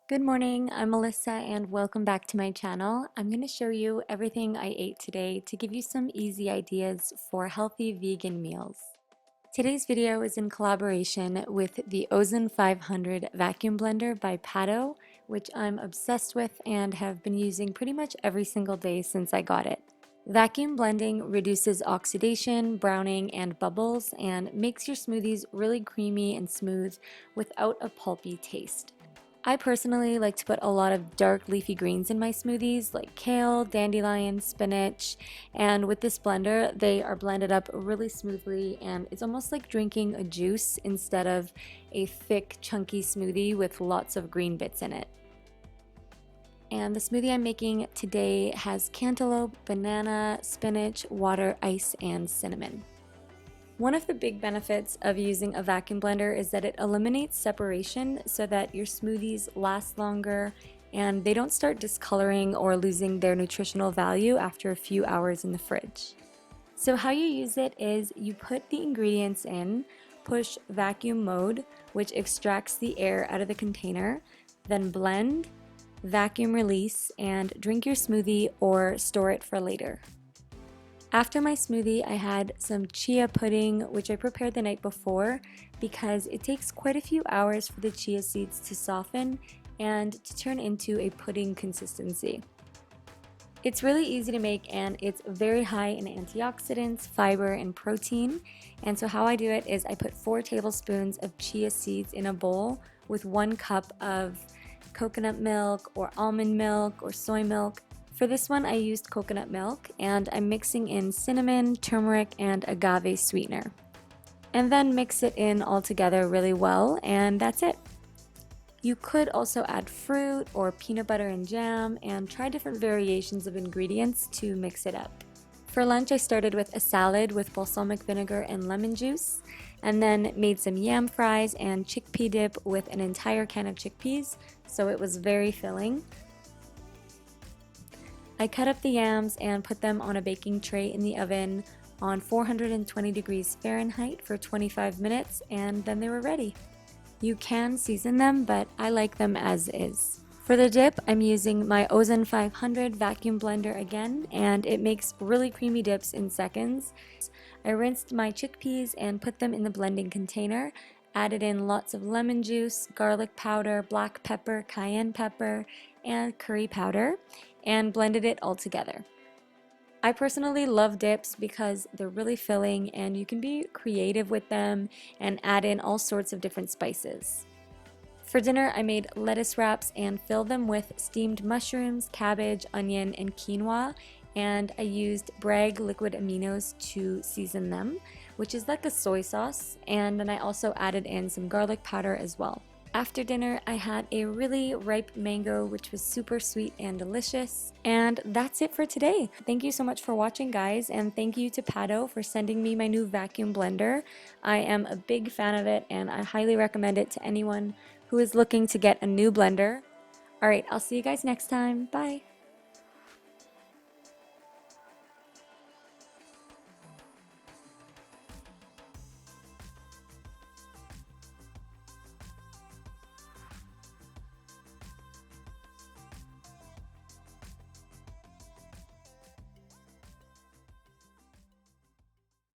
Good morning, I'm Melissa and welcome back to my channel. I'm going to show you everything I ate today to give you some easy ideas for healthy vegan meals. Today's video is in collaboration with the Ozen 500 Vacuum Blender by Pado, which I'm obsessed with and have been using pretty much every single day since I got it. Vacuum blending reduces oxidation, browning, and bubbles and makes your smoothies really creamy and smooth without a pulpy taste. I personally like to put a lot of dark leafy greens in my smoothies like kale, dandelion, spinach, and with this blender they are blended up really smoothly and it's almost like drinking a juice instead of a thick chunky smoothie with lots of green bits in it. And the smoothie I'm making today has cantaloupe, banana, spinach, water, ice, and cinnamon. One of the big benefits of using a vacuum blender is that it eliminates separation so that your smoothies last longer and they don't start discoloring or losing their nutritional value after a few hours in the fridge. So how you use it is you put the ingredients in, push vacuum mode, which extracts the air out of the container, then blend, vacuum release, and drink your smoothie or store it for later. After my smoothie, I had some chia pudding, which I prepared the night before because it takes quite a few hours for the chia seeds to soften and to turn into a pudding consistency. It's really easy to make and it's very high in antioxidants, fiber, and protein. And so how I do it is I put 4 tablespoons of chia seeds in a bowl with 1 cup of coconut milk or almond milk or soy milk. For this one I used coconut milk and I'm mixing in cinnamon, turmeric, and agave sweetener. And then mix it in all together really well and that's it. You could also add fruit or peanut butter and jam and try different variations of ingredients to mix it up. For lunch I started with a salad with balsamic vinegar and lemon juice and then made some yam fries and chickpea dip with an entire can of chickpeas, so it was very filling. I cut up the yams and put them on a baking tray in the oven on 420 degrees Fahrenheit for 25 minutes and then they were ready. You can season them, but I like them as is. For the dip, I'm using my Ozen 500 vacuum blender again and it makes really creamy dips in seconds. I rinsed my chickpeas and put them in the blending container, added in lots of lemon juice, garlic powder, black pepper, cayenne pepper, and curry powder, and blended it all together. I personally love dips because they're really filling and you can be creative with them and add in all sorts of different spices. For dinner, I made lettuce wraps and filled them with steamed mushrooms, cabbage, onion, and quinoa, and I used Bragg liquid aminos to season them, which is like a soy sauce, and then I also added in some garlic powder as well. After dinner, I had a really ripe mango, which was super sweet and delicious. And that's it for today. Thank you so much for watching, guys, and thank you to Pado for sending me my new vacuum blender. I am a big fan of it, and I highly recommend it to anyone who is looking to get a new blender. Alright, I'll see you guys next time. Bye!